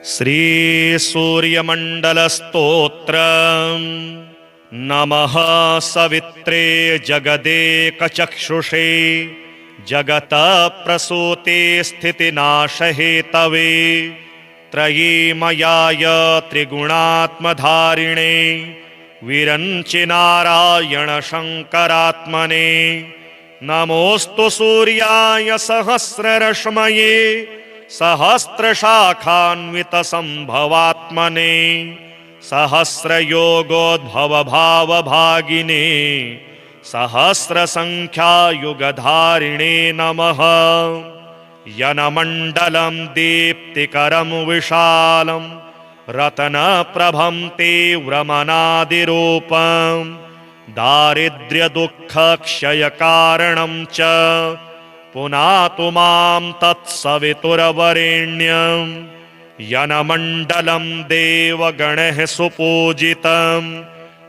श्री सूर्यमण्डलस्तोत्रम्। नमः सवित्रे जगदेकचक्षुषे जगतः प्रसूते स्थितिनाशहेतवे त्रयीमयाय त्रिगुणात्मधारिणे विरञ्चि नारायण शङ्करात्मने। नमोऽस्तु सूर्याय सहस्ररश्मये सहस्रशाखान्वितसम्भवात्मने सहस्रयोगोद्भवभावभागिने सहस्रसङ्ख्यायुगधारिणे नमः। यनमण्डलं दीप्तिकरं विशालं रत्नप्रभं तीव्रमनादिरूपं दारिद्र्यदुःखक्षयकारणं च पुनातु मां तत्सवितुर्वरेण्यं। यनमण्डलं देवगणैः सुपूजितं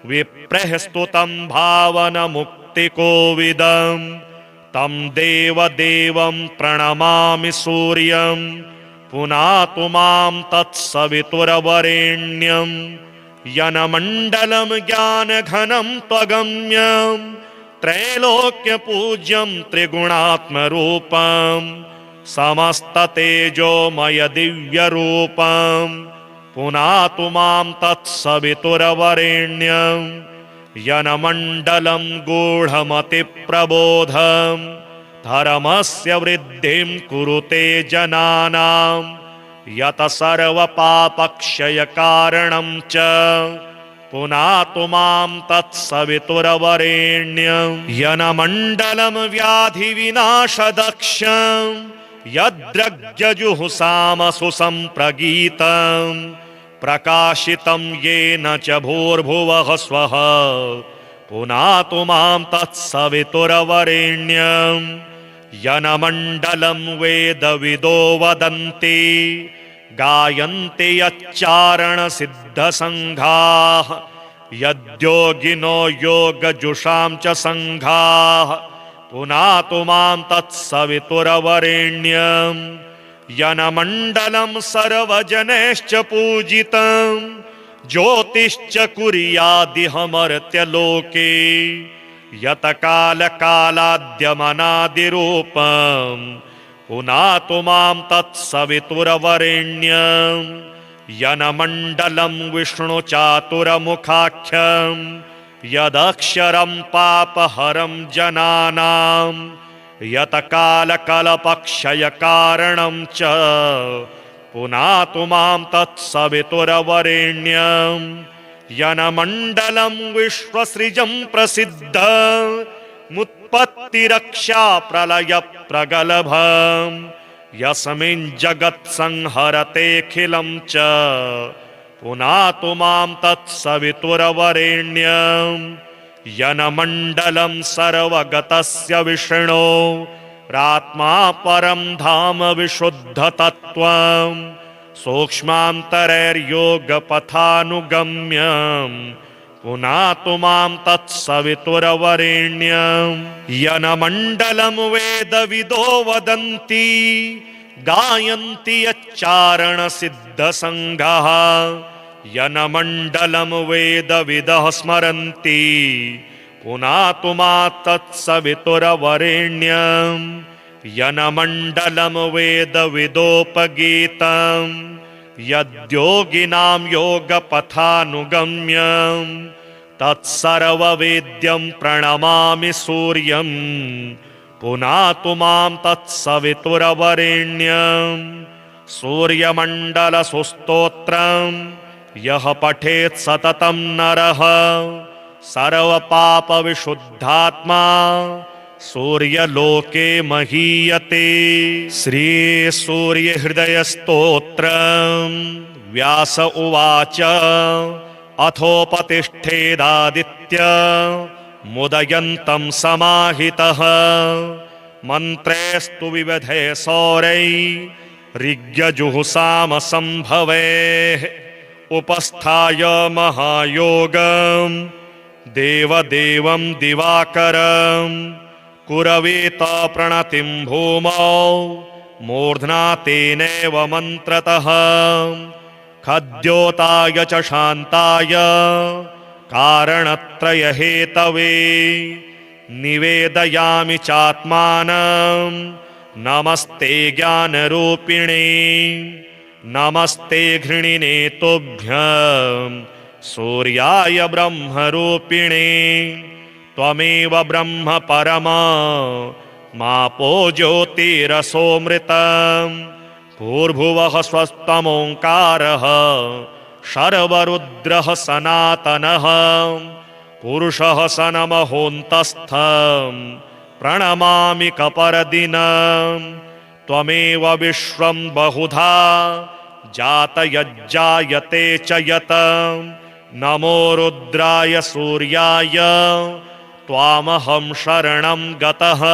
विप्रैः स्तुतं भावनमुक्तिकोविदं तं देवदेवं प्रणमामि सूर्यं पुनातु मां तत्सवितुर्वरेण्यं। यनमण्डलं ज्ञानघनं त्वगम्यं त्रैलोक्यपूज्यं त्रिगुणात्मरूपं समस्ततेजोमय दिव्यरूपं पुनातु मां तत्सवितुर्वरेण्यं। यनमण्डलं गूढमतिप्रबोधं धर्मस्य वृद्धिं कुरुते जनानां यत सर्वपापक्षयकारणं च पुनातु मां तत्सवितुर्वरेण्यं। यनमण्डलं व्याधिविनाशदक्षं यद्रग्यजुहुषामसु सम्प्रगीतं प्रकाशितं येन च भूर्भुवः स्वः पुनातु मां तत्सवितुर्वरेण्यं। यनमण्डलं वेदविदो वदन्ति गायन्ति यच्चारणसिद्धसङ्घाः यद्योगिनो योगजुषां च सङ्घाः पुनातु मां तत्सवितुर्वरेण्यं। यनमण्डलं सर्वजनैश्च पूजितं ज्योतिश्च कुर्यादिहमर्त्यलोके यतकालकालाद्यमनादिरूपं पुनातु मां तत्सवितुर्वरेण्यं। यनमण्डलं विष्णुचातुरमुखाख्यं यदक्षरं पापहरं जनानां यतकालकल्पक्षयकारणं च पुनातु मां तत्सवितुर्वरेण्यं। यनमण्डलं विश्वसृजं प्रसिद्धमुत्पत्तिरक्षा प्रलयप्रगल्भं यस्मिन् जगत्संहरतेऽखिलं च पुनातु मां तत्सवितुर्वरेण्यं। यनमण्डलं सर्वगतस्य विष्णो रात्मा परं धाम विशुद्धतत्त्वं सूक्ष्मान्तरैर्योगपथानुगम्यं पुनातु मां तत्सवितुर्वरेण्यं। यनमण्डलं वेदविदो वदन्ति गायन्ति यच्चारणसिद्धसङ्घाः यनमण्डलं वेदविदः स्मरन्ति पुनातु मां तत्सवितुर्वरेण्यं। यनमण्डलं वेदविदोपगीतं यद्योगिनां योगपथानुगम्यं तत्सर्ववेद्यं प्रणमामि सूर्यं पुनातु मां तत्सवितुर्वरेण्यं। सूर्यमण्डलसुस्तोत्रं यः पठेत् सततं नरः सर्वपापविशुद्धात्मा सूर्यलोके महीयते। श्री सूर्यहृदयस्तोत्रम्। व्यास उवाच अथोपतिष्ठेदादित्य मुदयन्तं समाहितः मन्त्रेस्तु विविधे सौरै ऋग्यजुहुषामसम्भवेः उपस्थाय महायोगं देवदेवं दिवाकरं कुरवीत प्रणतिं भूमौ मूर्ध्ना तेनैव मन्त्रतः खद्योताय च शान्ताय कारणत्रयहेतवे निवेदयामि चात्मानं नमस्ते ज्ञानरूपिणे नमस्ते घृणिने तुभ्यं सूर्याय ब्रह्मरूपिणे त्वमेव ब्रह्म परमा मापो ज्योतिरसोऽमृतम् भूर्भुवः स्वस्तमोङ्कारः शर्वरुद्रः सनातनः पुरुषः सनमहोऽन्तस्थं प्रणमामि कपर्दिनं त्वमेव विश्वं बहुधा जातयज्जायते च यत् नमो रुद्राय सूर्याय त्वामहं शरणं गतः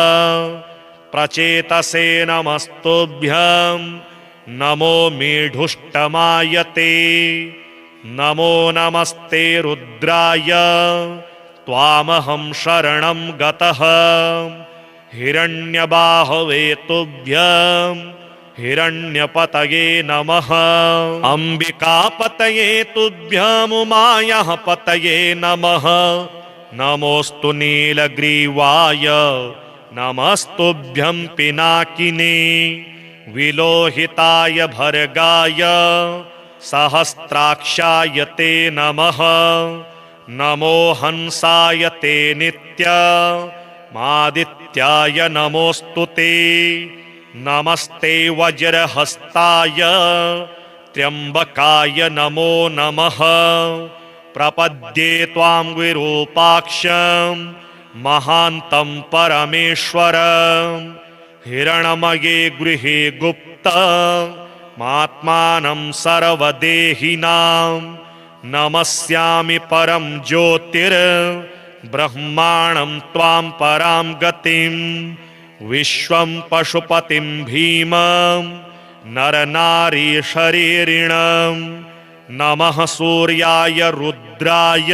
प्रचेतसे नमस्तुभ्यं नमो मेढुष्टमायते नमो नमस्ते रुद्राय त्वामहं शरणं गतः हिरण्यबाहवे तुभ्यं हिरण्यपतये नमः अम्बिकापतये तुभ्यं उमायाः पतये नमः नमोऽस्तु नीलग्रीवाय नमस्तुभ्यं पिनाकिने विलोहिताय भर्गाय सहस्राक्षाय ते नमः नमो हंसाय ते नित्यमादित्याय नमोऽस्तु ते नमस्ते वज्रहस्ताय त्र्यम्बकाय नमो नमः प्रपद्ये त्वां विरूपाक्षं महान्तं परमेश्वरं हिरणमये गृहे गुप्तमात्मानं सर्वदेहिनां नमस्यामि परं ज्योतिर्ब्रह्माणं त्वां परां गतिं विश्वं पशुपतिं भीमं नरनारी शरीरिणं नमः सूर्याय रुद्राय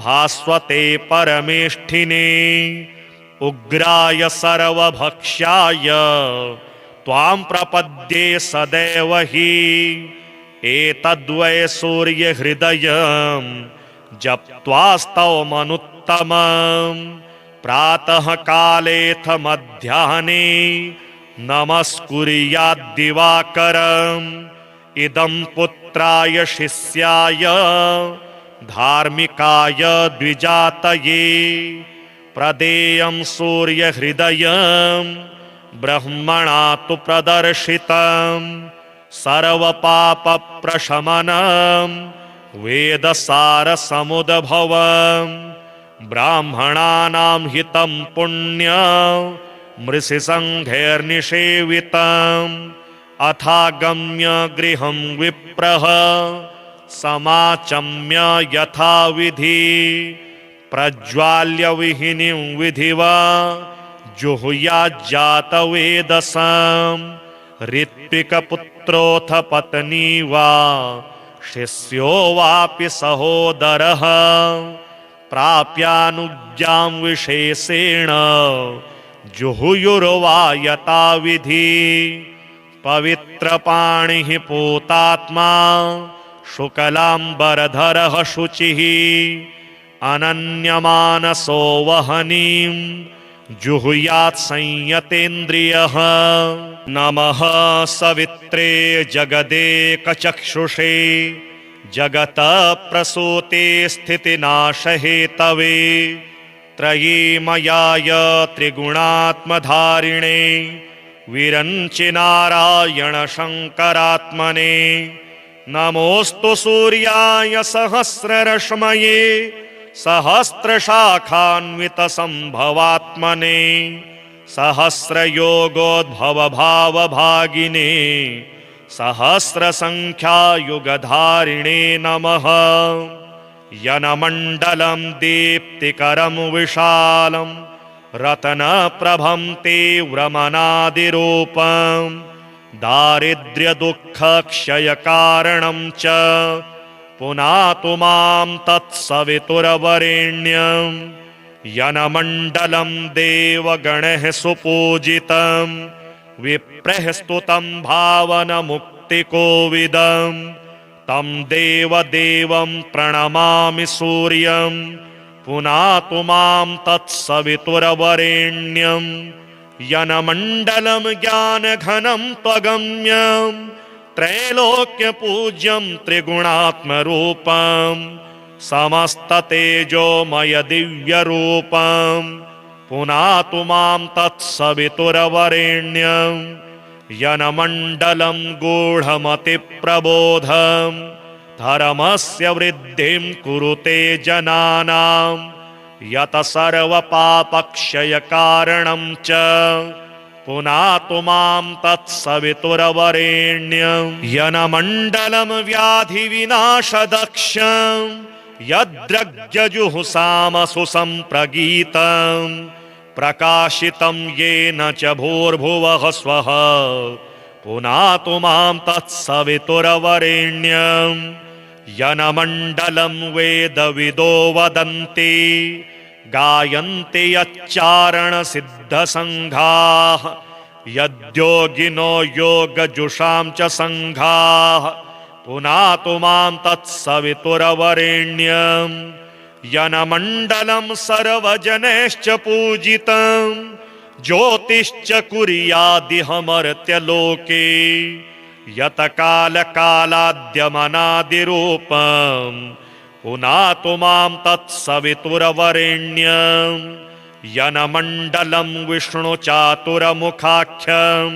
भास्वते परमेष्ठिने उग्राय सर्वभक्ष्याय त्वां प्रपद्ये सदैव हि एतद्वै सूर्यहृदयं जप्त्वास्तवमनुत्तमं प्रातः कालेऽथ मध्याह्ने नमस्कुर्याद्दिवाकरम् इदं पुत्राय शिष्याय धार्मिकाय द्विजातये प्रदेयं सूर्यहृदयं ब्रह्मणा तु प्रदर्शितं सर्वपापप्रशमनं वेदसारसमुद्भवं ब्राह्मणानां हितं पुण्यं मृषिसङ्घैर्निषेवितम् अथागम्य गृहं विप्रः समाचम्य यथाविधि प्रज्वाल्य विहिनीं विधिवा जुहुयाज्जातवेदसं ऋत्विकपुत्रोऽथ पत्नी वा शिष्यो वापि सहोदरः प्राप्यानुज्ञां विशेषेण जुहुयुर्वा यथाविधि पवित्रपाणिः पूतात्मा शुक्लाम्बरधरः शुचिः अनन्यमानसो वहनीं जुहुयात् संयतेन्द्रियः नमः सवित्रे जगदेकचक्षुषे जगतः प्रसूते स्थितिनाशहेतवे त्रयीमयाय त्रिगुणात्मधारिणे विरञ्चि नारायण शङ्करात्मने नमोऽस्तु सूर्याय सहस्ररश्मये सहस्रशाखान्वितसम्भवात्मने सहस्रयोगोद्भवभावभागिने सहस्रसङ्ख्यायुगधारिणे नमः यनमण्डलं दीप्तिकरं विशालं रत्नप्रभं तीव्रमनादिरूपं दारिद्र्यदुःखक्षयकारणं च पुनातु मां तत्सवितुर्वरेण्यं यनमण्डलं देवगणैः सुपूजितं विप्रैः स्तुतं भावनमुक्तिकोविदं तं देवदेवं प्रणमामि सूर्यं पुनातु मां तत्सवितुर्वरेण्यं यनमण्डलं ज्ञानघनं त्वगम्यं त्रैलोक्यपूज्यं त्रिगुणात्मरूपं समस्ततेजोमय दिव्यरूपं पुनातु मां तत्सवितुर्वरेण्यं यनमण्डलं गूढमतिप्रबोधं धर्मस्य वृद्धिं कुरुते जनानां यत सर्वपापक्षयकारणं च पुनातु मां तत्सवितुर्वरेण्यं यनमण्डलं व्याधिविनाशदक्षं यद्रग्यजुहुसामसु सम्प्रगीतं प्रकाशितं येन च भूर्भुवः स्वः पुनातु मां तत्सवितुर्वरेण्यं यनमण्डलं वेदविदो वदन्ति गायन्ति यच्चारणसिद्धसङ्घाः यद्योगिनो योगजुषां च सङ्घाः पुनातु मां तत्सवितुर्वरेण्यं यनमण्डलं सर्वजनैश्च पूजितं ज्योतिश्च कुर्यादिहमर्त्यलोके यतकालकालाद्यमनादिरूपं पुनातु मां तत्सवितुर्वरेण्यं यनमण्डलं विष्णुचातुरमुखाख्यं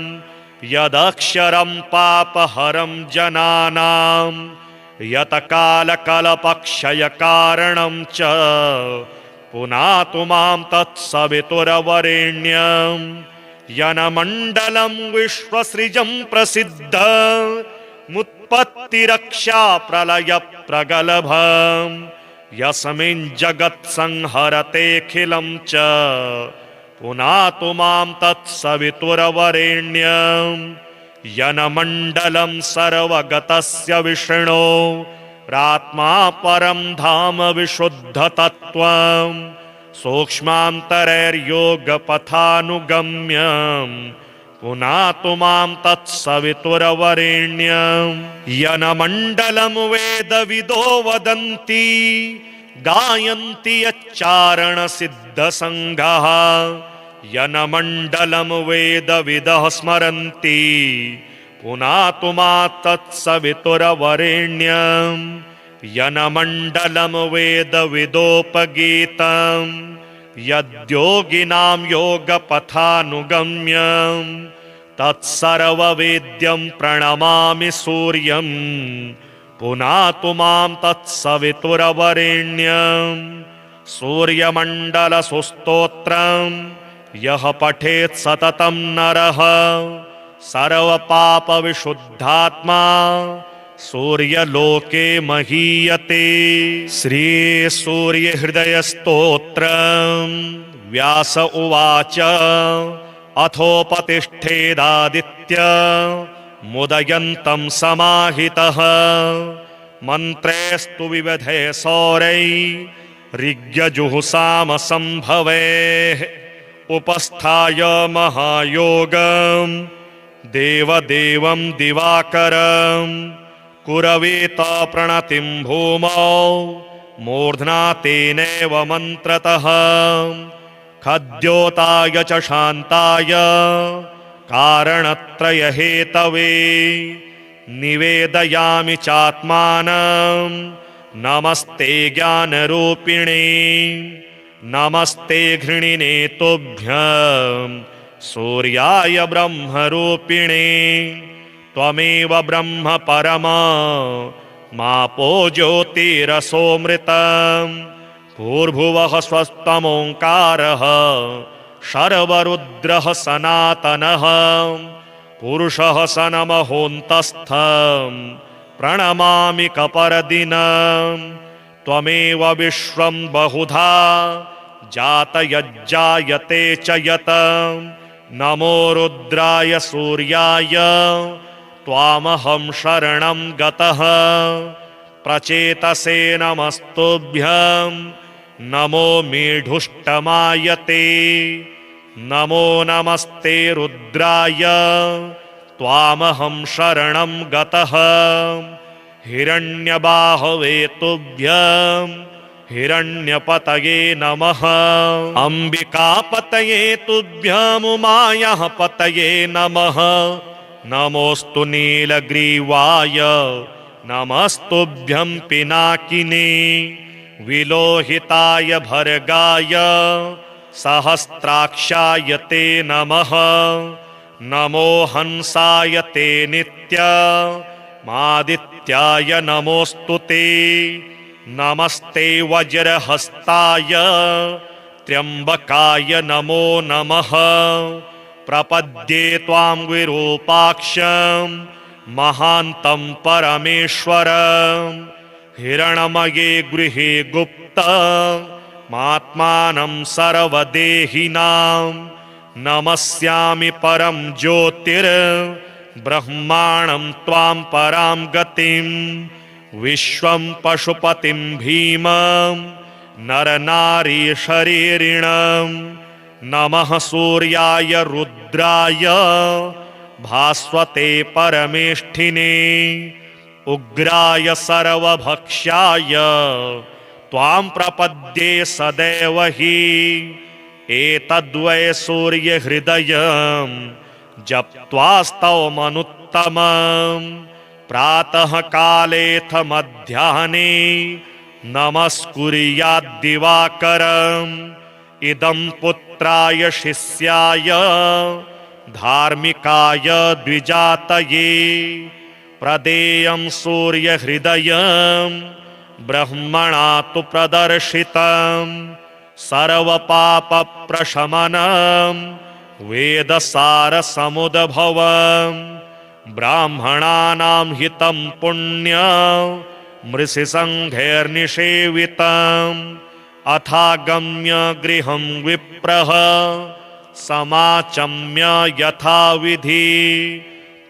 यदक्षरं पापहरं जनानां यतकालकल्पक्षयकारणं च पुनातु मां तत्सवितुर्वरेण्यं यनमण्डलं विश्वसृजं प्रसिद्धमुत्पत्तिरक्षा प्रलयप्रगल्भं यस्मिन् जगत्संहरतेऽखिलं च पुनातु मां तत्सवितुर्वरेण्यं यनमण्डलं सर्वगतस्य विष्णो रात्मा परं धाम विशुद्धतत्त्वं सूक्ष्मान्तरैर्योगपथानुगम्यं पुनातु मां तत्सवितुर्वरेण्यं यनमण्डलं वेदविदो वदन्ति गायन्ति यच्चारणसिद्धसङ्घाः यनमण्डलं वेदविदः स्मरन्ति पुनातु मां तत्सवितुर्वरेण्यं यनमण्डलं वेदविदोपगीतं यद्योगिनां योगपथानुगम्यं तत्सर्ववेद्यं प्रणमामि सूर्यं पुनातु मां तत्सवितुर्वरेण्यं सूर्यमण्डलसुस्तोत्रं यः पठेत् सततं नरः सर्वपापविशुद्धात्मा सूर्यलोके महीयते। श्रीसूर्यहृदयस्तोत्रं व्यास उवाच अथोपतिष्ठेदादित्य मुदयन्तं समाहितः मन्त्रेस्तु विविधे सौरै ऋग्यजुहुसामसम्भवेः उपस्थाय महायोगं देवदेवं दिवाकरं कुरवीत प्रणतिं भूमौ मूर्ध्ना तेनैव मन्त्रतः खद्योताय च शान्ताय कारणत्रयहेतवे निवेदयामि चात्मानं नमस्ते ज्ञानरूपिणे नमस्ते घृणिने तुभ्यं सूर्याय ब्रह्मरूपिणे त्वमेव ब्रह्म परमा मापो ज्योतिरसोऽमृतं भूर्भुवः स्वस्तमोङ्कारः शर्वरुद्रः सनातनः पुरुषः सनमहोऽन्तस्थं प्रणमामि कपर्दिनं त्वमेव विश्वं बहुधा जातयज्जायते च यत नमो रुद्राय सूर्याय त्वामहं शरणं गतः प्रचेतसे नमस्तुभ्यं नमो मेढुष्टमायते नमो नमस्ते रुद्राय त्वामहं शरणं गतः हिरण्यबाहवे तुभ्यं हिरण्यपतये नमः। अम्बिकापतये तुभ्यं उमायाः पतये नमः। नमोऽस्तु नीलग्रीवाय नमस्तुभ्यं पिनाकिने। विलोहिताय भर्गाय सहस्राक्षाय ते नमः। नमो हंसाय ते नित्यमादित्याय नमोऽस्तु ते। नमस्ते वज्रहस्ताय त्र्यम्बकाय नमो नमः। प्रपद्ये त्वां विरूपाक्षं महान्तं परमेश्वरं। हिरणमये गृहे गुप्तमात्मानं सर्वदेहिनां। नमस्यामि परं ज्योतिर्ब्रह्माणं त्वां परां गतिं। विश्वं पशुपतिं भीमं नरनारी शरीरिणं। नमः सूर्याय रुद्राय भास्वते परमेष्ठिने। उग्राय सर्वभक्ष्याय त्वां प्रपद्ये सदैव हि। एतद्वै सूर्यहृदयं जप्त्वा स्तवमनुत्तमम्। प्रातः कालेऽथ मध्याह्ने नमस्कुर्याद्दिवाकरम्। इदं पुत्राय शिष्याय धार्मिकाय द्विजातये। प्रदेयं सूर्यहृदयं ब्रह्मणा तु प्रदर्शितं। सर्वपापप्रशमनं वेदसारसमुद्भवं। ब्राह्मणानां हितं पुण्यं मृषिसङ्घैर्निषेवितम्। अथागम्य गृहं विप्रः समाचम्य यथाविधि।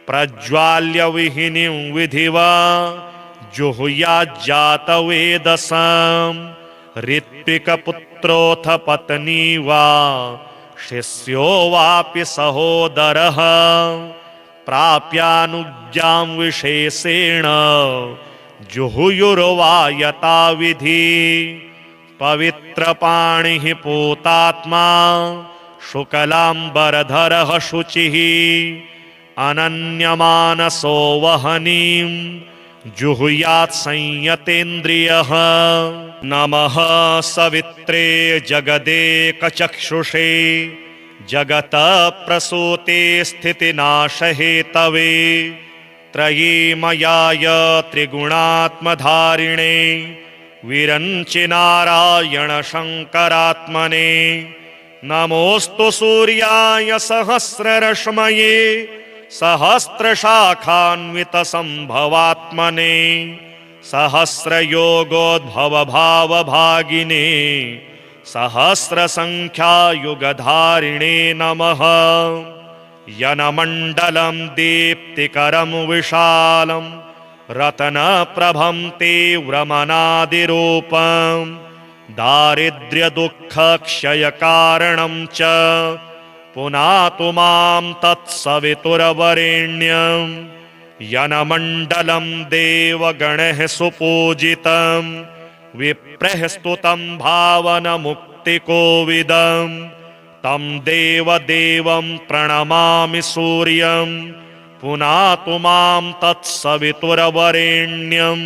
प्रज्वाल्य विहिनीं विधिवा जुहुयाज्जातवेदसम्। ऋत्विकपुत्रोऽथ पत्नी वा शिष्यो वापि सहोदरः। प्राप्यानुज्ञां विशेषेण जुहुयुर्वा यथाविधि। पवित्रपाणिः पूतात्मा शुक्लाम्बरधरः शुचिः। अनन्यमानसो वहनीं जुहुयात् संयतेन्द्रियः। नमः सवित्रे जगदेकचक्षुषे जगतः प्रसूते स्थितिनाशहेतवे। त्रयीमयाय त्रिगुणात्मधारिणे विरञ्चि नारायण शङ्करात्मने। नमोऽस्तु सूर्याय सहस्ररश्मये सहस्रशाखान्वितसम्भवात्मने। सहस्रयोगोद्भवभावभागिने सहस्रसङ्ख्यायुगधारिणे नमः। यनमण्डलं दीप्तिकरं विशालं रत्नप्रभं तीव्रमनादिरूपं। दारिद्र्यदुःखक्षयकारणं च पुनातु मां तत्सवितुर्वरेण्यं। यनमण्डलं देवगणैः सुपूजितं विप्रैः स्तुतं भावनमुक्तिकोविदं। तं देवदेवं प्रणमामि सूर्यं पुनातु मां तत्सवितुर्वरेण्यं।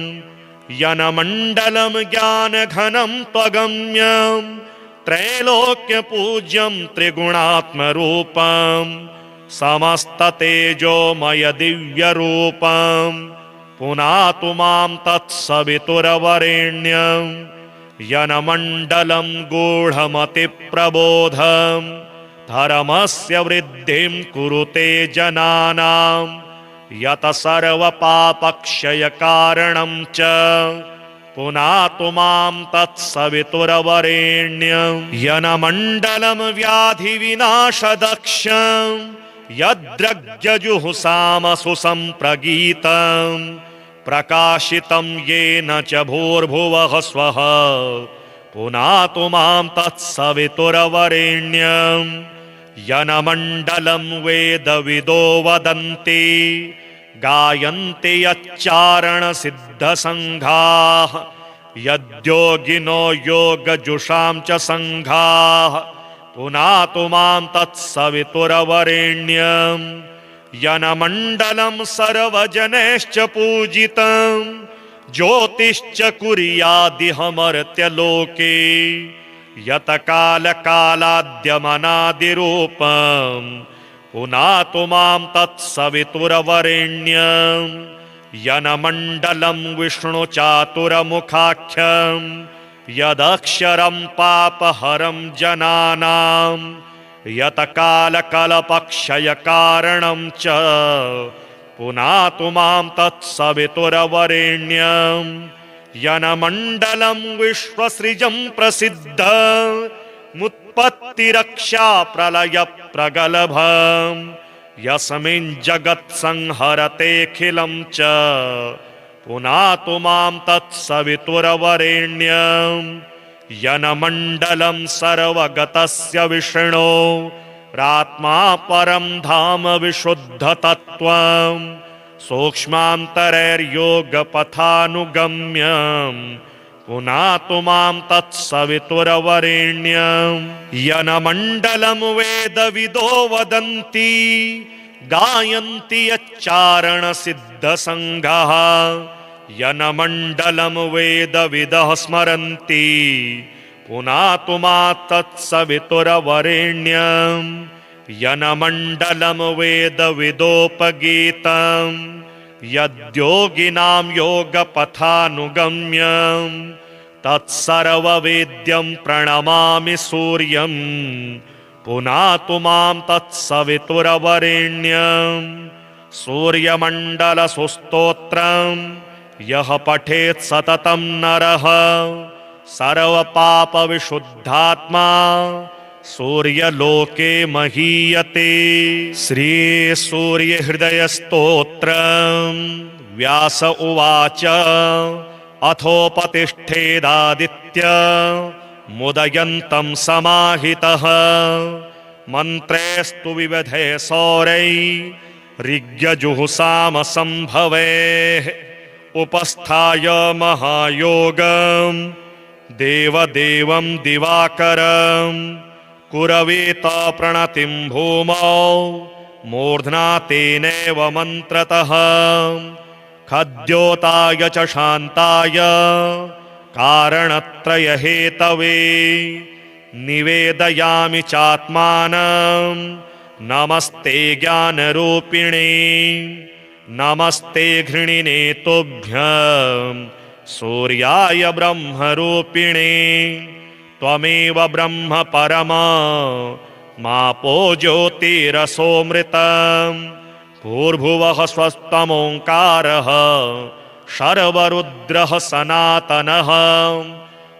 यनमण्डलं ज्ञानघनं त्वगम्यं त्रैलोक्यपूज्यं त्रिगुणात्मरूपं। समस्ततेजोमय दिव्यरूपं पुनातु मां तत्सवितुर्वरेण्यं। यनमण्डलं गूढमतिप्रबोधं धर्मस्य वृद्धिं कुरुते जनानां। यत सर्वपापक्षयकारणं च पुनातु मां तत्सवितुर्वरेण्यं। यनमण्डलं व्याधिविनाशदक्षं यद्रग्यजुहुसामसु सम्प्रगीतं। प्रकाशितं येन च भूर्भुवः स्वः पुनातु मां तत्सवितुर्वरेण्यं। यनमण्डलं वेदविदो वदन्ति गायन्ते यच्चारणसिद्धसङ्घाः यद्योगिनो योगजुषां च सङ्घाः पुनातु मां तत्सवितुरवरेण्यं यनमण्डलं सर्वजनैश्च पूजितं ज्योतिश्च कुर्यादिहमर्त्यलोके यतकालकालाद्यमनादिरूपं पुनातु मां तत्सवितुरवरेण्यं यनमण्डलं विष्णुचातुरमुखाख्यं यदक्षरं पापहरं जनानां यतकालकल्पक्षयकारणं च पुनातु मां तत्सवितुरवरेण्यं यनमण्डलं विश्वसृजं प्रसिद्धमुत्पत्तिरक्षा प्रलयप्रगलभं यस्मिन् जगत्संहरतेऽखिलं च पुनातु मां तत्सवितुरवरेण्यं यनमण्डलं सर्वगतस्य विष्णो रात्मा परं धाम विशुद्धतत्त्वं सूक्ष्मान्तरैर्योगपथानुगम्यं पुनातु मां तत्सवितुरवरेण्यं यनमण्डलं वेदविदो वदन्ति गायन्ति यच्चारणसिद्धसङ्घाः यनमण्डलं वेदविदः स्मरन्ति पुनातु मां तत्सवितुरवरेण्यं यनमण्डलं वेदविदोपगीतं यद्योगिनां योगपथानुगम्यं तत्सर्ववेद्यं प्रणमामि सूर्यं पुनातु मां तत्सवितुरवरेण्यं सूर्यमण्डलसुस्तोत्रं यः पठेत् सततं नरः सर्वपापविशुद्धात्मा सूर्यलोके महीयते। श्री सूर्यहृदयस्तोत्रं व्यास उवाच अथोपतिष्ठेदादित्य मुदयन्तं समाहितः मन्त्रेस्तु विविधे सौरै ऋग्यजुहुसामसम्भवेः उपस्थाय महायोगं देवदेवं दिवाकरं कुरवीत प्रणतिं भूमौ मूर्ध्ना तेनैव मन्त्रतः खद्योताय च शान्ताय कारणत्रयहेतवे निवेदयामि चात्मानं नमस्ते ज्ञानरूपिणे नमस्ते घृणिने तुभ्यं सूर्याय ब्रह्मरूपिणे त्वमेव ब्रह्म परमा मापो ज्योतिरसोऽमृतं भूर्भुवः स्वस्तमोङ्कारः शर्वरुद्रः सनातनः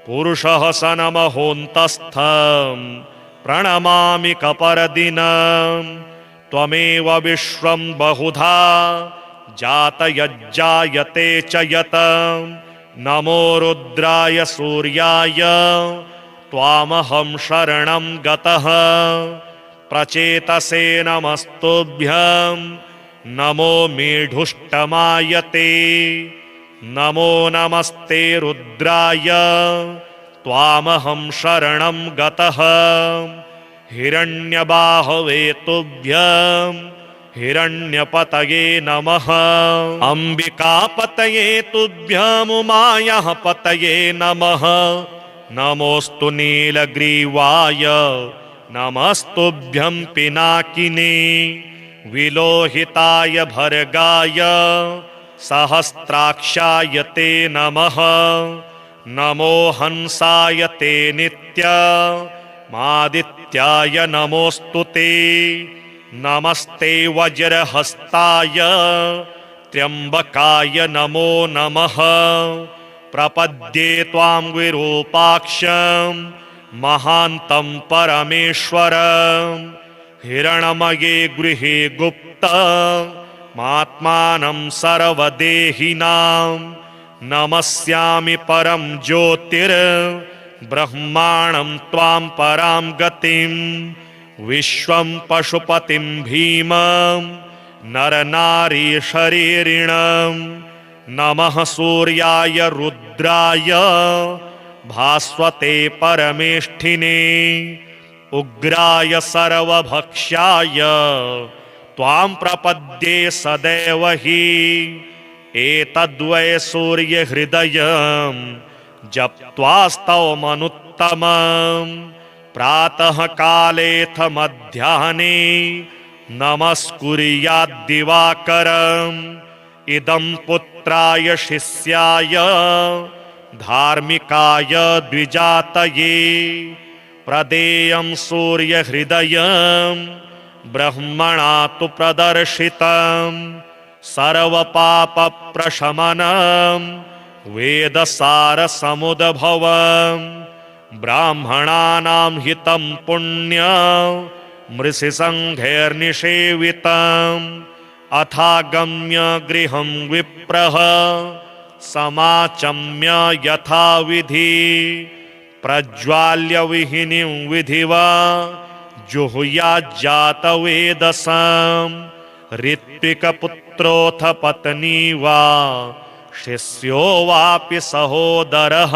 पुरुषः सनमहोऽन्तस्थं प्रणमामि कपर्दिनं त्वमेव विश्वं बहुधा जातयज्जायते च यत् नमो रुद्राय सूर्याय त्वामहं शरणं गतः प्रचेतसे नमस्तुभ्यं नमो मेढुष्टमायते नमो नमस्ते रुद्राय त्वामहं शरणं गतः हिरण्यबाहवे तुभ्यं हिरण्यपतये नमः अम्बिकापतये तुभ्यं उमायाः पतये नमः नमोऽस्तु नीलग्रीवाय नमस्तुभ्यं पिनाकिने विलोहिताय भर्गाय सहस्राक्षाय ते नमः नमो हंसाय ते नित्यमादित्याय नमोऽस्तु ते नमस्ते वज्रहस्ताय त्र्यम्बकाय नमो नमः प्रपद्ये त्वां विरूपाक्षं महान्तं परमेश्वरं हिरण्मये गृहे गुप्तमात्मानं सर्वदेहिनां नमस्यामि परं ज्योतिर्ब्रह्माणं त्वां परां गतिं विश्वं पशुपतिं भीमं नरनारी शरीरिणं नमः सूर्याय रुद्राय भास्वते परमेष्ठिने उग्राय सर्वभक्ष्याय त्वां प्रपद्ये सदैव हि एतद्वै सूर्यहृदयं जप्त्वास्तवमनुत्तमं प्रातः कालेऽथ मध्याह्ने नमस्कुर्याद्दिवाकरम् इदं पुत्राय शिष्याय धार्मिकाय द्विजातये प्रदेयं सूर्यहृदयं ब्रह्मणा तु प्रदर्शितं सर्वपापप्रशमनं वेदसारसमुद्भवं ब्राह्मणानां हितं पुण्यं मृषिसङ्घैर्निषेवितम् अथागम्य गृहं विप्रः समाचम्य यथाविधि प्रज्वाल्य विहिनीं विधिवा जुहुयाज्जातवेदसं ऋत्विकपुत्रोऽथ पत्नी वा शिष्यो वापि सहोदरः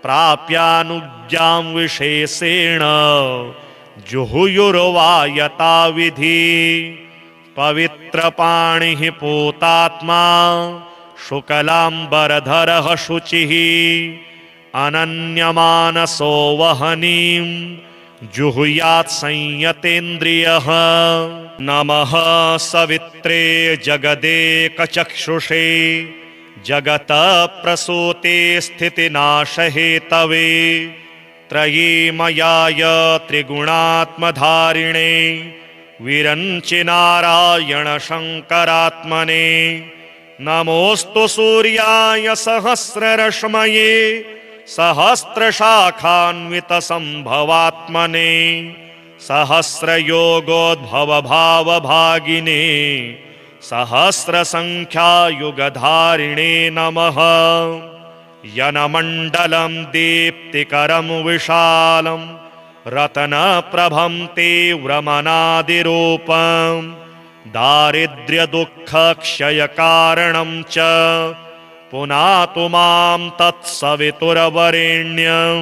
प्राप्यानुज्ञां विशेषेण जुहुयुर्वा यथाविधि पवित्रपाणिः पूतात्मा शुक्लाम्बरधरः शुचिः अनन्यमानसो वहनीं जुहुयात् संयतेन्द्रियः नमः सवित्रे जगदेकचक्षुषे जगतः प्रसूते स्थितिनाशहेतवे त्रयीमयाय त्रिगुणात्मधारिणे विरञ्चि नारायण शङ्करात्मने नमोऽस्तु सूर्याय सहस्ररश्मये सहस्रशाखान्वितसम्भवात्मने सहस्रयोगोद्भवभावभागिने सहस्रसङ्ख्यायुगधारिणे नमः यनमण्डलं दीप्तिकरं विशालं रत्नप्रभं तीव्रमनादिरूपं दारिद्र्यदुःखक्षयकारणं च पुनातु मां तत्सवितुर्वरेण्यं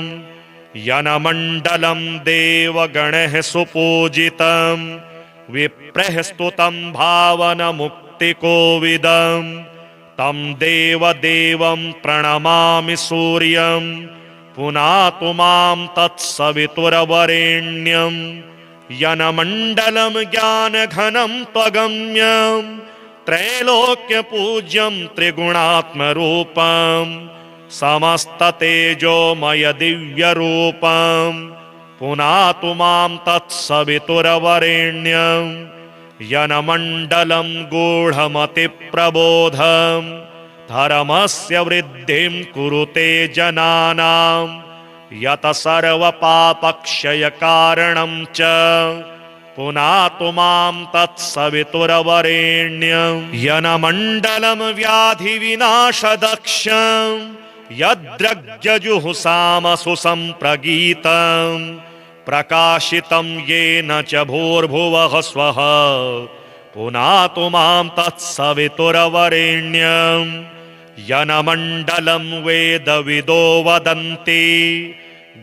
यनमण्डलं देवगणैः सुपूजितं विप्रैः स्तुतं भावनमुक्तिकोविदं तं देवदेवं प्रणमामि सूर्यं पुनातु मां तत्सवितुर्वरेण्यं यनमण्डलं ज्ञानघनं त्वगम्यं त्रैलोक्यपूज्यं त्रिगुणात्मरूपं समस्ततेजोमय दिव्यरूपं पुनातु मां तत्सवितुर्वरेण्यं यनमण्डलं गूढमतिप्रबोधं धर्मस्य वृद्धिं कुरुते जनानां यत सर्वपापक्षयकारणं च पुनातु मां तत्सवितुर्वरेण्यं यनमण्डलं व्याधिविनाशदक्षं यद्रग्जजुहुषामसु सम्प्रगीतं प्रकाशितं येन च भूर्भुवः स्वः पुनातु मां तत्सवितुर्वरेण्यं यनमण्डलं वेदविदो वदन्ति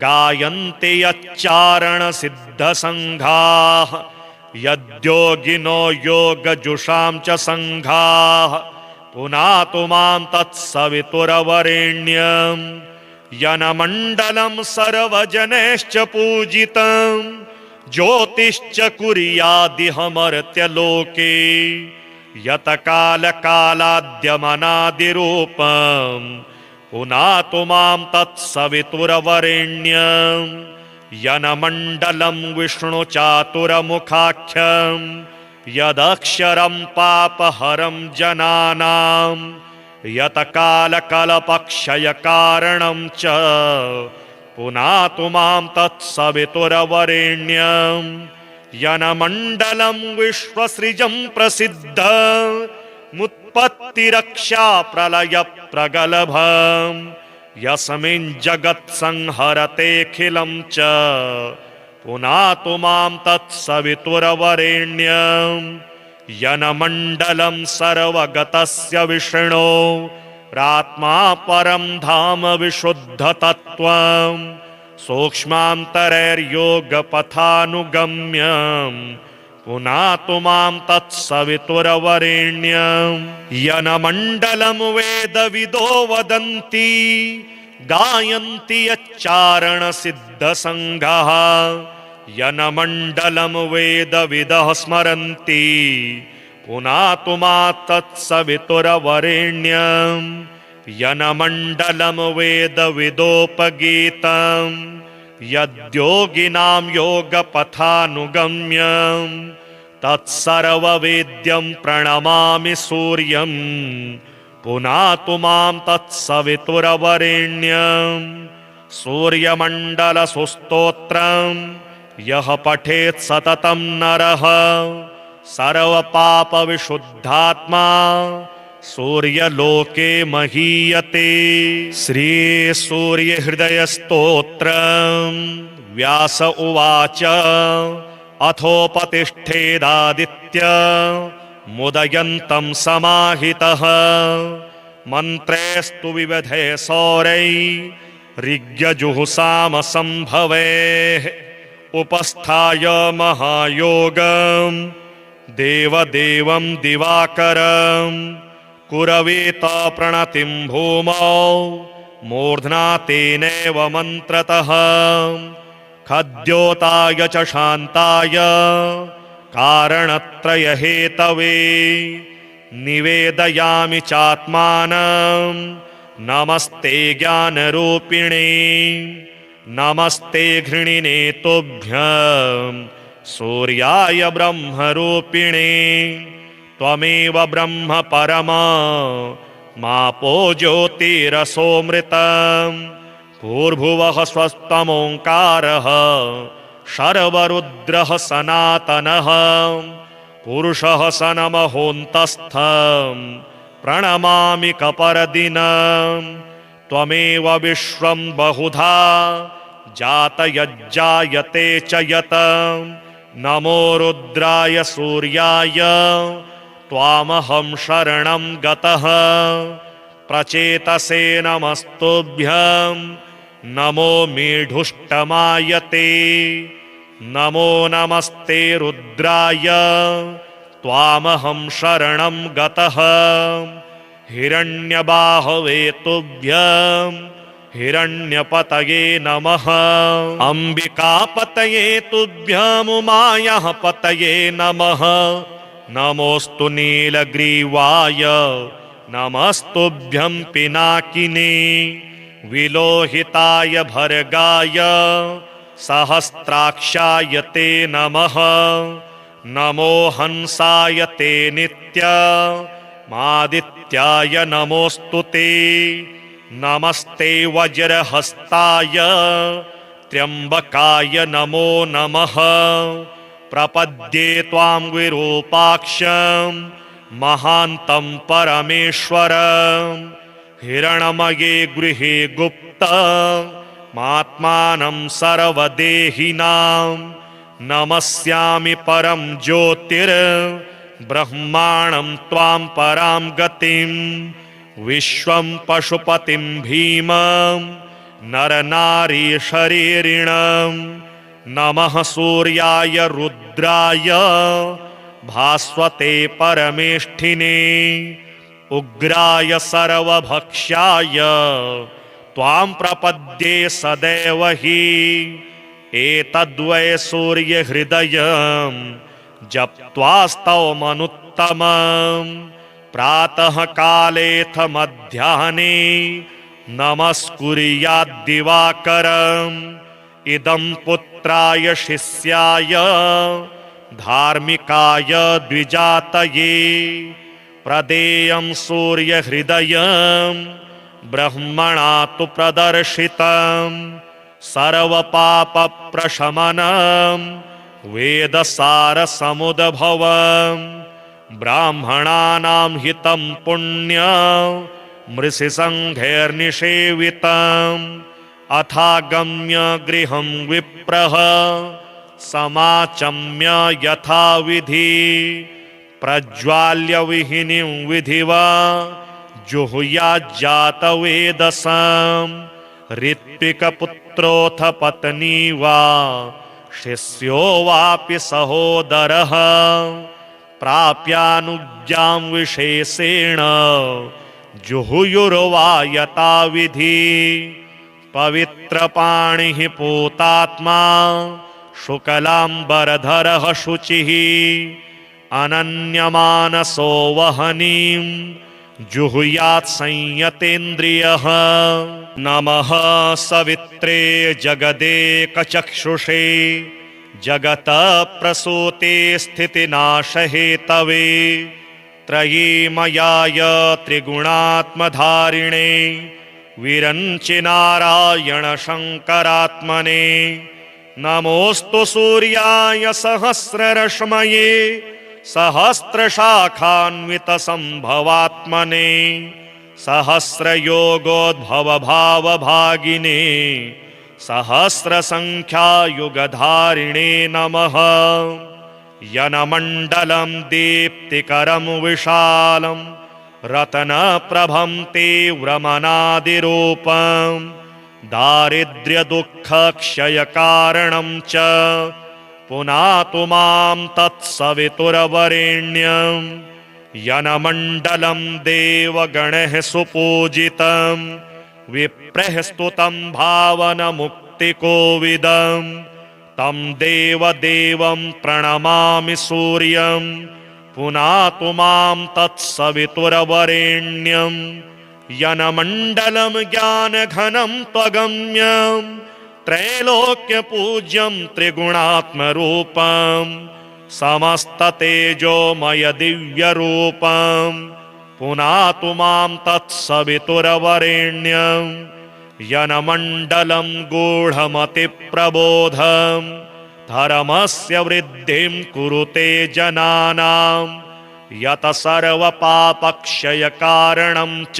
गायन्ति यच्चारणसिद्धसङ्घाः यद्योगिनो योगजुषां च सङ्घाः पुनातु मां तत्सवितुर्वरेण्यं यनमण्डलं सर्वजनैश्च पूजितं ज्योतिश्च कुर्यादिहमर्त्यलोके यतकालकालाद्यमनादिरूपं पुनातु मां तत्सवितुर्वरेण्यं यनमण्डलं विष्णुचातुरमुखाख्यं यदक्षरं पापहरं जनानां यतकालकल्पक्षयकारणं च पुनातु मां तत्सवितुर्वरेण्यं यनमण्डलं विश्वसृजं प्रसिद्धमुत्पत्तिरक्षा प्रलयप्रगलभं यस्मिन् जगत्संहरतेऽखिलं च पुनातु मां तत्सवितुर्वरेण्यं यनमण्डलं सर्वगतस्य विष्णो रात्मा परं धाम विशुद्धतत्त्वं सूक्ष्मान्तरैर्योगपथानुगम्यम् पुनातु मां तत्सवितुर्वरेण्यम् यनमण्डलं वेदविदो वदन्ति गायन्ति यच्चारणसिद्धसङ्घः यनमण्डलं वेदविदः स्मरन्ति पुनातु मां तत्सवितुर्वरेण्यम् यनमण्डलं वेदविदोपगीतं यद्योगिनां योगपथानुगम्यं तत्सर्ववेद्यं प्रणमामि सूर्यं पुनातु मां तत्सवितुर्वरेण्यं सूर्यमण्डलसुस्तोत्रं यः पठेत् सततं नरः सर्वपापविशुद्धात्मा सूर्यलोके महीयते। श्री सूर्यहृदयस्तोत्रम् व्यास उवाच अथोपतिष्ठेदादित्य मुदयन्तं समाहितः मन्त्रेस्तु विविधे सौरै ऋग्यजुहुसामसम्भवेः उपस्थाय महायोगम् देवदेवं दिवाकरम् कुरवीत प्रणतिं भूमौ मूर्ध्ना तेनैव मन्त्रतः खद्योताय च शान्ताय कारणत्रयहेतवे निवेदयामि चात्मानं नमस्ते ज्ञानरूपिणे नमस्ते घृणिने तुभ्यं सूर्याय ब्रह्मरूपिणे त्वमेव ब्रह्म परमा मापो ज्योतिरसोऽमृतम् भूर्भुवः स्वस्त्वमोङ्कारः शर्वरुद्रः सनातनः पुरुषः सनमहोऽन्तस्थं प्रणमामि कपर्दिनम् त्वमेव विश्वं बहुधा जातयज्जायते च यत् नमो रुद्राय सूर्याय त्वामहं शरणं गतः प्रचेतसे नमस्तुभ्यं नमो मेढुष्टमायते नमो नमस्ते रुद्राय त्वामहं शरणं गतः हिरण्यबाहवे तुभ्यं हिरण्यपतये नमः अम्बिकापतये तुभ्यं उमायाः पतये नमः नमोऽस्तु नीलग्रीवाय नमस्तुभ्यं पिनाकिने विलोहिताय भर्गाय सहस्राक्षाय ते नमः नमो हंसाय ते नित्यमादित्याय नमोऽस्तु ते नमस्ते वज्रहस्ताय त्र्यम्बकाय नमो नमः प्रपद्ये त्वां विरूपाक्षं महान्तं परमेश्वरं हिरण्मये गृहे गुप्तमात्मानं सर्वदेहिनां नमस्यामि परं ज्योतिर्ब्रह्माणं त्वां परां गतिं विश्वं पशुपतिं भीमं नरनारी शरीरिणं नमः सूर्याय रुद्राय भास्वते परमेष्ठिने उग्राय सर्वभक्ष्याय त्वां प्रपद्ये सदैव हि एतद्वै सूर्यहृदयं जप्त्वास्तवमनुत्तमं प्रातः कालेऽथ मध्याह्ने नमस्कुर्याद्दिवाकरम् इदं पुत्राय शिष्याय धार्मिकाय द्विजातये प्रदेयं सूर्यहृदयं ब्रह्मणा तु प्रदर्शितं सर्वपापप्रशमनं वेदसारसमुद्भवं ब्राह्मणानां हितं पुण्यं मृषिसङ्घैर्निषेवितम् अथागम्य गृहं विप्रः समाचम्य यथाविधि प्रज्वाल्य विहिनीं विधिवा जुहुयाज्जातवेदसाम् ऋत्विकपुत्रोऽथ पत्नी वा शिष्यो वापि सहोदरः प्राप्यानुज्ञां विशेषेण जुहुयुर्वा यथाविधि पवित्रपाणिः पूतात्मा शुक्लाम्बरधरः शुचिः अनन्यमानसो वहनीं जुहुयात् संयतेन्द्रियः। नमः सवित्रे जगदेकचक्षुषे जगतः प्रसूते स्थितिनाशहेतवे त्रयीमयाय त्रिगुणात्मधारिणे विरञ्चि नारायण शङ्करात्मने नमोऽस्तु सूर्याय सहस्ररश्मये सहस्रशाखान्वितसम्भवात्मने सहस्रयोगोद्भवभावभागिने सहस्रसङ्ख्यायुगधारिणे नमः। यनमण्डलं दीप्तिकरं विशालं रत्नप्रभं तीव्रमनादिरूपं दारिद्र्यदुःखक्षयकारणं च पुनातु मां तत्सवितुर्वरेण्यं। यनमण्डलं देवगणैः सुपूजितं विप्रैः स्तुतं भावनमुक्तिकोविदं तं देवदेवं प्रणमामि सूर्यं पुनातु मां तत्सवितुर्वरेण्यं। यनमण्डलं ज्ञानघनं त्वगम्यं त्रैलोक्यपूज्यं त्रिगुणात्मरूपं समस्ततेजोमय दिव्यरूपं पुनातु मां तत्सवितुर्वरेण्यं। यनमण्डलं गूढमतिप्रबोधं धर्मस्य वृद्धिं कुरुते जनानां यत सर्वपापक्षयकारणं च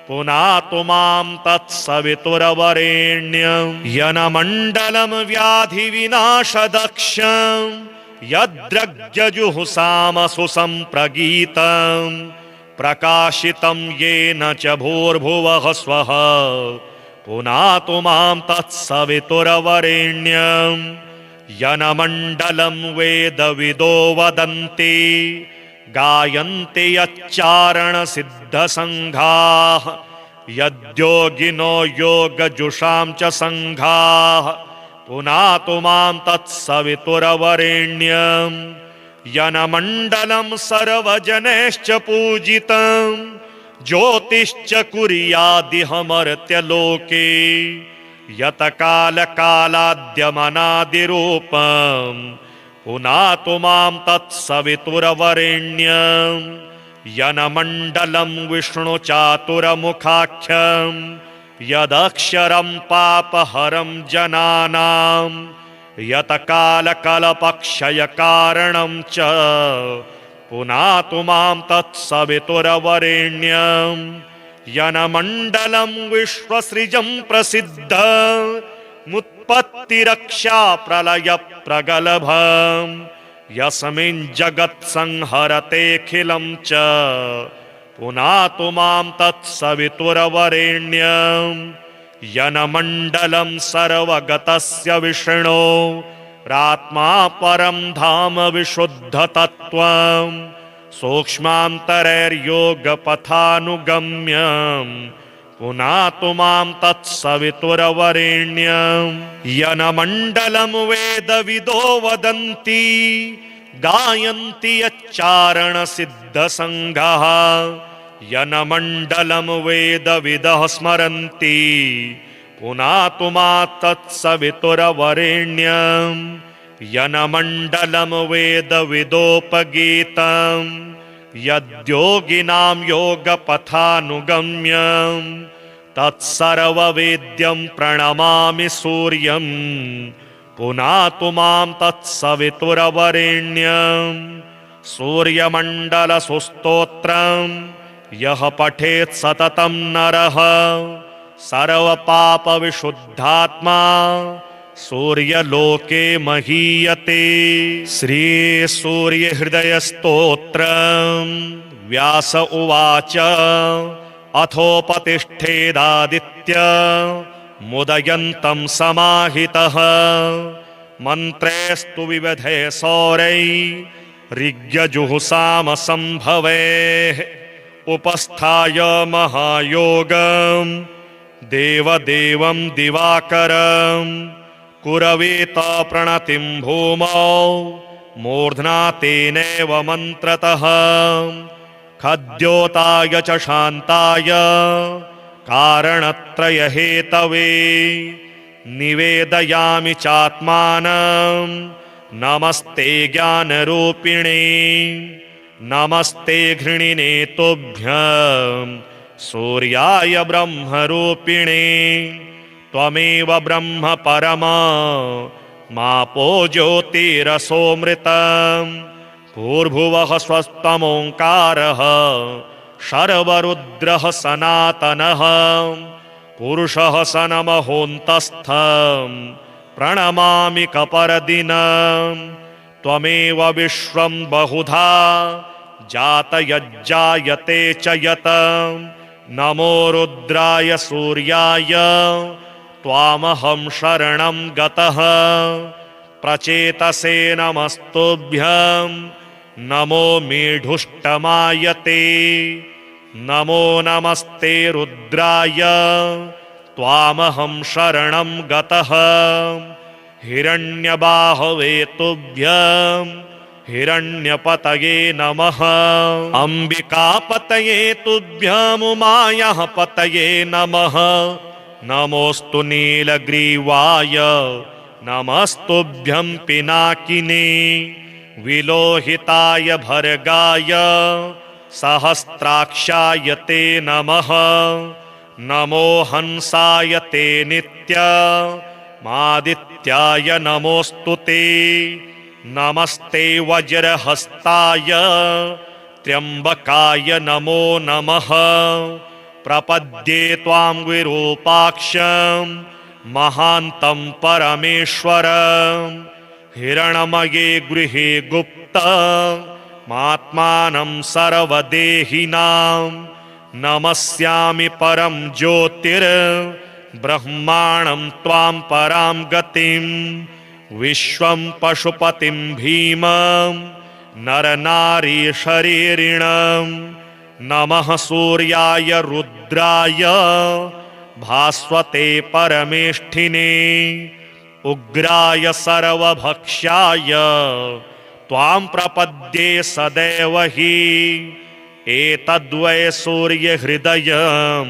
पुनातु मां तत्सवितुर्वरेण्यं। यनमण्डलं व्याधिविनाशदक्षं यद्रग्यजुहुसामसु सम्प्रगीतं प्रकाशितं येन च भूर्भुवः स्वः पुनातु मां तत्सवितुर्वरेण्यं। यनमण्डलं वेदविदो वदन्ति गायन्ति यच्चारणसिद्धसङ्घाः यद्योगिनो योगजुषां च सङ्घाः पुनातु मां तत्सवितुर्वरेण्यं। यनमण्डलं सर्वजनैश्च पूजितं ज्योतिश्च कुर्यादिहमर्त्यलोके यतकालकालाद्यमनादिरूपं पुनातु मां तत्सवितुर्वरेण्यं। यनमण्डलं विष्णुचातुरमुखाख्यं यदक्षरं पापहरं जनानां यतकालकल्पक्षयकारणं च पुनातु मां तत्सवितुर्वरेण्यं। यनमण्डलं विश्वसृजं प्रसिद्धमुत्पत्तिरक्षा प्रलयप्रगल्भं यस्मिन् जगत्संहरतेऽखिलं च पुनातु मां तत्सवितुर्वरेण्यं। यनमण्डलं सर्वगतस्य विष्णो रात्मा परं धाम विशुद्धतत्त्वं सूक्ष्मान्तरैर्योगपथानुगम्यं पुनातु मां तत्सवितुर्वरेण्यं। यनमण्डलं वेदविदो वदन्ति गायन्ति यच्चारणसिद्धसङ्घाः यनमण्डलं वेदविदः स्मरन्ति पुनातु मां तत्सवितुर्वरेण्यं। यनमण्डलं वेदविदोपगीतं यद्योगिनां योगपथानुगम्यं तत्सर्ववेद्यं प्रणमामि सूर्यं पुनातु मां तत्सवितुर्वरेण्यं। सूर्यमण्डलसुस्तोत्रं यः पठेत् सततं नरः सर्वपापविशुद्धात्मा सूर्यलोके महीयते। श्रीसूर्यहृदयस्तोत्रम्। व्यास उवाच अथोपतिष्ठेदादित्य मुदयन्तं समाहितः मन्त्रेस्तु विविधे सौरै ऋग्यजुहुसामसम्भवेः उपस्थाय महायोगम् देवदेवं दिवाकरं कुरवीत प्रणतिं भूमौ मूर्ध्ना तेनैव मन्त्रतः खद्योताय च शान्ताय कारणत्रयहेतवे निवेदयामि चात्मानं नमस्ते ज्ञानरूपिणे नमस्ते घृणिने तुभ्यं सूर्याय ब्रह्मरूपिणे त्वमेव ब्रह्म परमापो ज्योतिरसोऽमृतम् भूर्भुवः स्वस्तमोङ्कारः शर्वरुद्रः सनातनः पुरुषः सनमहोऽन्तस्थं प्रणमामि कपर्दिनं त्वमेव विश्वं बहुधा जातयज्जायते च यत् नमो रुद्राय सूर्याय त्वामहं शरणं गतः प्रचेतसे नमस्तुभ्यं नमो मेढुष्टमायते नमो नमस्ते रुद्राय त्वामहं शरणं गतः हिरण्यबाहवे तुभ्यं हिरण्यपतये नमः अम्बिकापतये तुभ्यं उमायाः पतये नमः नमोऽस्तु नीलग्रीवाय नमस्तुभ्यं पिनाकिने विलोहिताय भर्गाय सहस्राक्षाय ते नमः नमो हंसाय ते नित्यमादित्याय नमोऽस्तु ते नमस्ते वज्रहस्ताय त्र्यम्बकाय नमो नमः प्रपद्ये त्वां विरूपाक्षं महान्तं परमेश्वरं हिरणमये गृहे गुप्तमात्मानं सर्वदेहिनां नमस्यामि परं ज्योतिर्ब्रह्माणं त्वां परां गतिं विश्वं पशुपतिं भीमं नरनारी शरीरिणं नमः सूर्याय रुद्राय भास्वते परमेष्ठिने उग्राय सर्वभक्ष्याय त्वां प्रपद्ये सदैव हि एतद्वै सूर्यहृदयं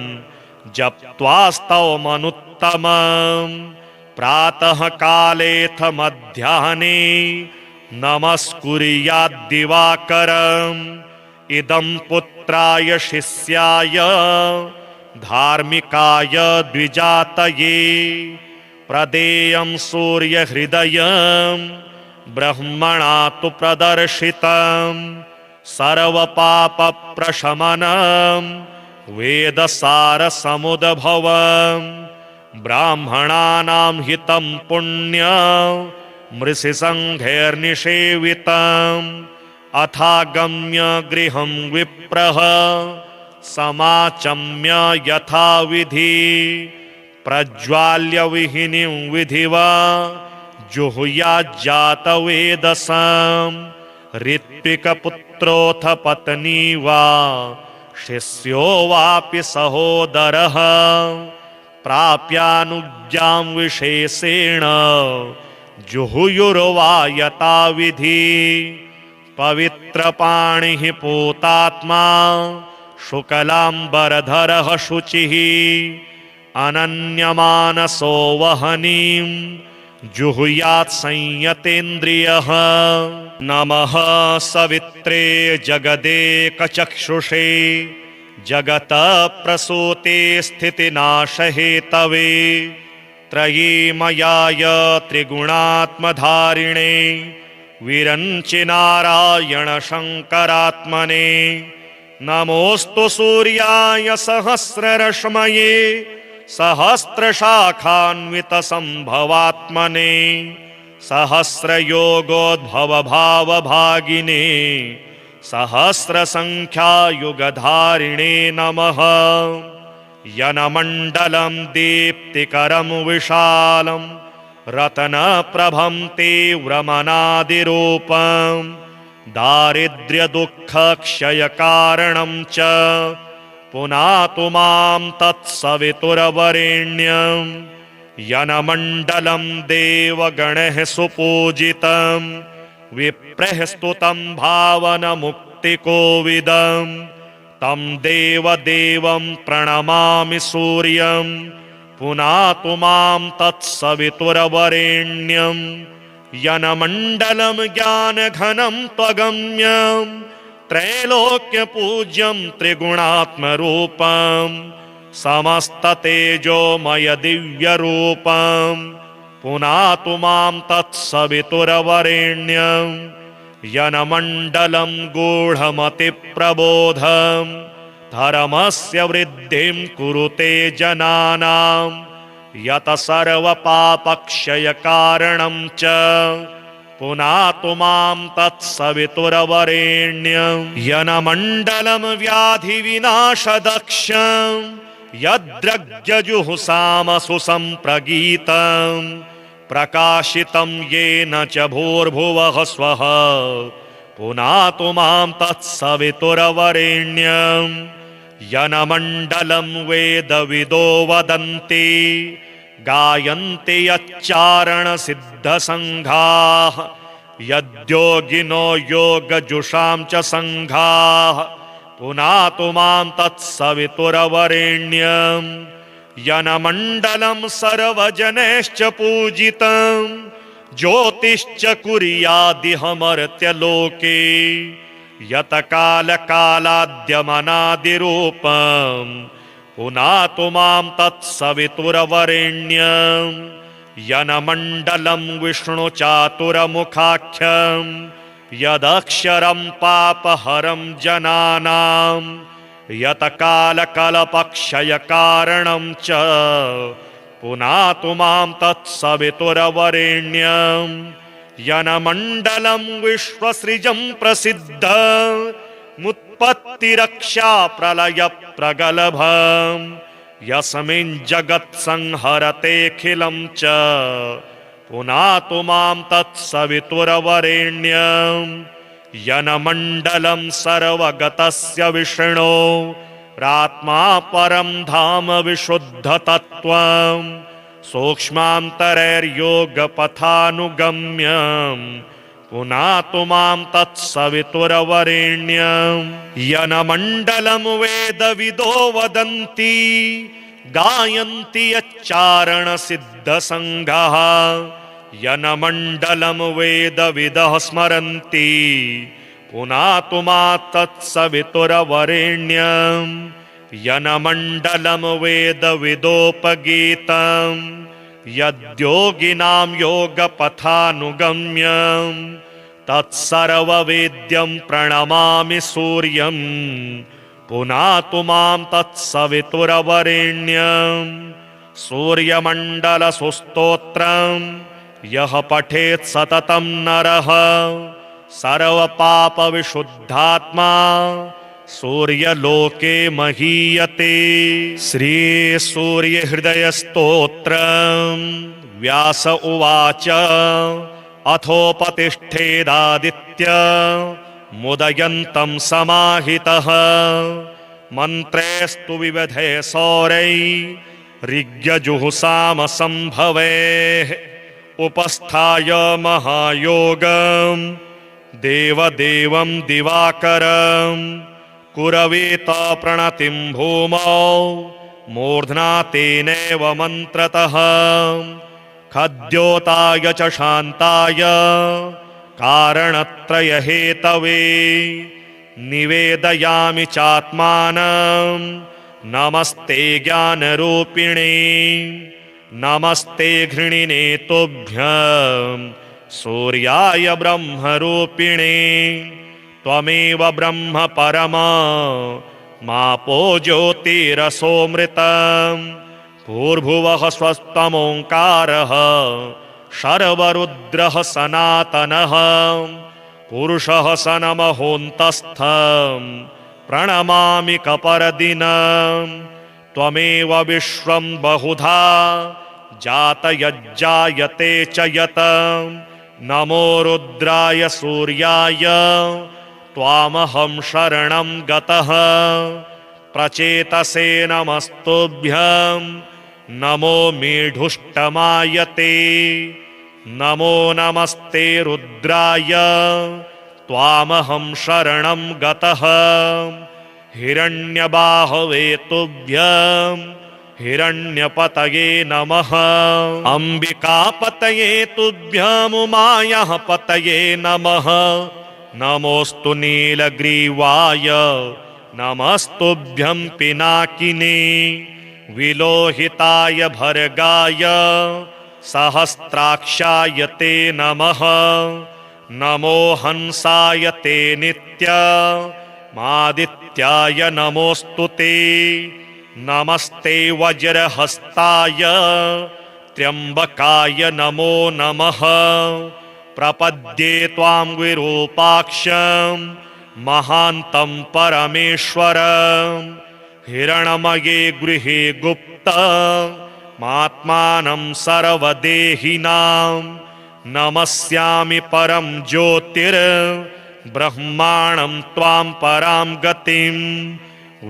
जप्त्वास्तवमनुत्तमं प्रातः कालेऽथ मध्याह्ने नमस्कुर्याद्दिवाकरम् इदं पुत्राय शिष्याय धार्मिकाय द्विजातये प्रदेयं सूर्यहृदयं ब्रह्मणा तु प्रदर्शितं सर्वपापप्रशमनं वेदसारसमुद्भवं ब्राह्मणानां हितं पुण्यं मृषिसङ्घैर्निषेवितम् अथागम्य गृहं विप्रः समाचम्य यथाविधि प्रज्वाल्य विहिनीं विधिवा जुहुयाज्जातवेदसं ऋत्विकपुत्रोऽथ पत्नी वा शिष्यो वापि सहोदरः प्राप्यानुज्ञां विशेषेण जुहुयुर्वा यथाविधि पवित्रपाणिः पूतात्मा शुक्लाम्बरधरः शुचिः अनन्यमानसो वहनीं जुहुयात् संयतेन्द्रियः नमः सवित्रे जगदेकचक्षुषे जगतः प्रसूते स्थितिनाशहेतवे त्रयीमयाय त्रिगुणात्मधारिणे विरञ्चि नारायण शङ्करात्मने नमोऽस्तु सूर्याय सहस्ररश्मये सहस्रशाखान्वितसम्भवात्मने सहस्रयोगोद्भवभावभागिने सहस्रसङ्ख्यायुगधारिणे नमः। यनमण्डलं दीप्तिकरं विशालं रत्नप्रभं तीव्रमनादिरूपं दारिद्र्यदुःखक्षयकारणं च पुनातु मां तत्सवितुर्वरेण्यं। यनमण्डलं देवगणैः सुपूजितं विप्रैः स्तुतं भावनमुक्तिकोविदं तं देवदेवं प्रणमामि सूर्यं पुनातु मां तत्सवितुर्वरेण्यं। यनमण्डलं ज्ञानघनं त्वगम्यं त्रैलोक्यपूज्यं त्रिगुणात्मरूपं समस्ततेजोमय दिव्यरूपं पुनातु मां तत्सवितुर्वरेण्यं। यनमण्डलं गूढमतिप्रबोधं धर्मस्य वृद्धिं कुरुते जनानां यत सर्वपापक्षयकारणं च पुनातु मां तत्सवितुर्वरेण्यं। यनमण्डलं व्याधिविनाशदक्षं यद्रग्यजुहुषामसु सम्प्रगीतं प्रकाशितं येन च भूर्भुवः स्वः पुनातु मां तत्सवितुर्वरेण्यं। यनमण्डलं वेदविदो वदन्ति गायन्ति यच्चारणसिद्धसङ्घाः यद्योगिनो योगजुषां च सङ्घाः पुनातु मां तत्सवितुर्वरेण्यं। यनमण्डलं सर्वजनैश्च पूजितं ज्योतिश्च कुर्यादिहमर्त्यलोके यतकालकालाद्यमनादिरूपं पुनातु मां तत्सवितुर्वरेण्यं। यनमण्डलं विष्णुचातुरमुखाख्यं यदक्षरं पापहरं जनानां यतकालकल्पक्षयकारणं च पुनातु मां तत्सवितुर्वरेण्यं। यनमण्डलं विश्वसृजं प्रसिद्धमुत्पत्तिरक्षा प्रलयप्रगल्भं यस्मिन् जगत्संहरतेऽखिलं च पुनातु मां तत्सवितुर्वरेण्यं। यनमण्डलं सर्वगतस्य विष्णो रात्मा परं धाम विशुद्धतत्त्वं सूक्ष्मान्तरैर्योगपथानुगम्यं पुनातु मां तत्सवितुर्वरेण्यं। यनमण्डलं वेदविदो वदन्ति गायन्ति यच्चारणसिद्धसङ्घाः यनमण्डलं वेदविदः स्मरन्ति पुनातु मां तत्सवितुर्वरेण्यं। यनमण्डलं वेदविदोपगीतं यद्योगिनां योगपथानुगम्यं तत्सर्ववेद्यं प्रणमामि सूर्यं पुनातु मां तत्सवितुर्वरेण्यं। सूर्यमण्डलसुस्तोत्रं यः पठेत् सततं नरः सर्वपापविशुद्धात्मा सूर्यलोके महीयते। श्रीसूर्यहृदयस्तोत्रं व्यास उवाच अथोपतिष्ठेदादित्य मुदयन्तं समाहितः मन्त्रेस्तु विविधे सौरै ऋग्यजुहुषामसम्भवेः उपस्थाय महायोगं देवदेवं दिवाकरं कुरवीत प्रणतिं भूमौ मूर्ध्ना तेनैव मन्त्रतः खद्योताय च शान्ताय कारणत्रयहेतवे निवेदयामि चात्मानं नमस्ते ज्ञानरूपिणे नमस्ते घृणिने तुभ्यं सूर्याय ब्रह्मरूपिणे त्वमेव ब्रह्म परमा मापो ज्योतिरसोऽमृतं भूर्भुवः स्वस्त्वमोङ्कारः शर्वरुद्रः सनातनः पुरुषः स नमहोऽन्तस्थं प्रणमामि कपर्दिनम् त्वमेव विश्वं बहुधा जातयज्जायते च यत् नमो रुद्राय सूर्याय त्वामहं शरणं गतः प्रचेतसे नमस्तुभ्यं नमो मेढुष्टमायते नमो नमस्ते रुद्राय त्वामहं शरणं गतः हिरण्यबाहवे तुभ्यं हिरण्यपतये नमः अम्बिकापतये तुभ्यं उमायाः पतये नमः नमोऽस्तु नीलग्रीवाय नमस्तुभ्यं पिनाकिने विलोहिताय भर्गाय सहस्राक्षाय ते नमः नमो हंसाय ते नित्यमादित्याय नमोऽस्तु ते नमस्ते वज्रहस्ताय त्र्यम्बकाय नमो नमः प्रपद्ये त्वां विरूपाक्षं महान्तं परमेश्वरं हिरणमये गृहे गुप्तमात्मानं सर्वदेहिनां नमस्यामि परं ज्योतिर्ब्रह्माणं त्वां परां गतिं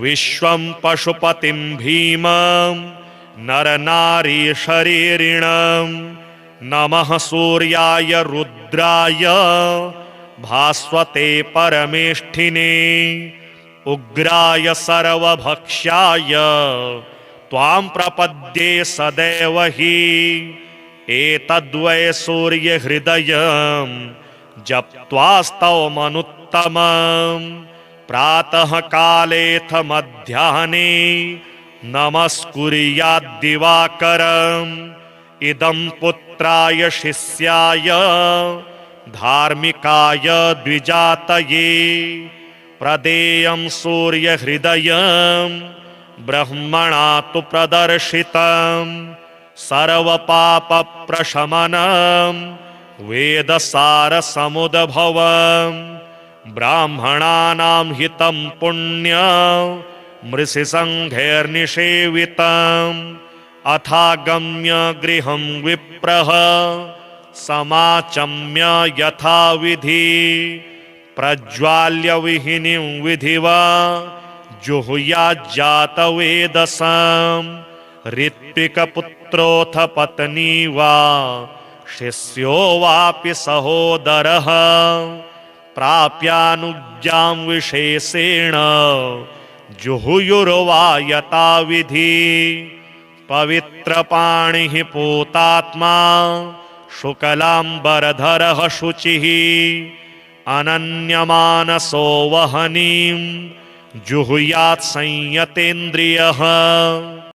विश्वं पशुपतिं भीमं नरनारीशरीरिणं नमः सूर्याय रुद्राय भास्वते परमेष्ठिने उग्राय सर्वभक्ष्याय त्वां प्रपद्ये सदैव हि एतद्वै सूर्यहृदयं जप्त्वास्तवमनुत्तमं प्रातः कालेऽथ मध्याह्ने नमस्कुर्याद्दिवाकरम् इदं पुत्राय शिष्याय धार्मिकाय द्विजातये प्रदेयं सूर्यहृदयं ब्रह्मणा तु प्रदर्शितं सर्वपापप्रशमनं वेदसारसमुद्भवं ब्राह्मणानां हितं पुण्यं मृषिसङ्घैर्निषेवितम् अथागम्य गृहं विप्रः समाचम्य यथाविधि प्रज्वाल्य विहिनीं विधिवा जुहुयाज्जातवेदसं ऋत्विकपुत्रोऽथ पत्नी वा शिष्यो वापि सहोदरः प्राप्यानुज्ञां विशेषेण जुहुयुर्वा यथाविधि पवित्रपाणिः पूतात्मा शुक्लाम्बरधरः शुचिः अनन्यमानसो वहनीं जुहुयात् संयतेन्द्रियः।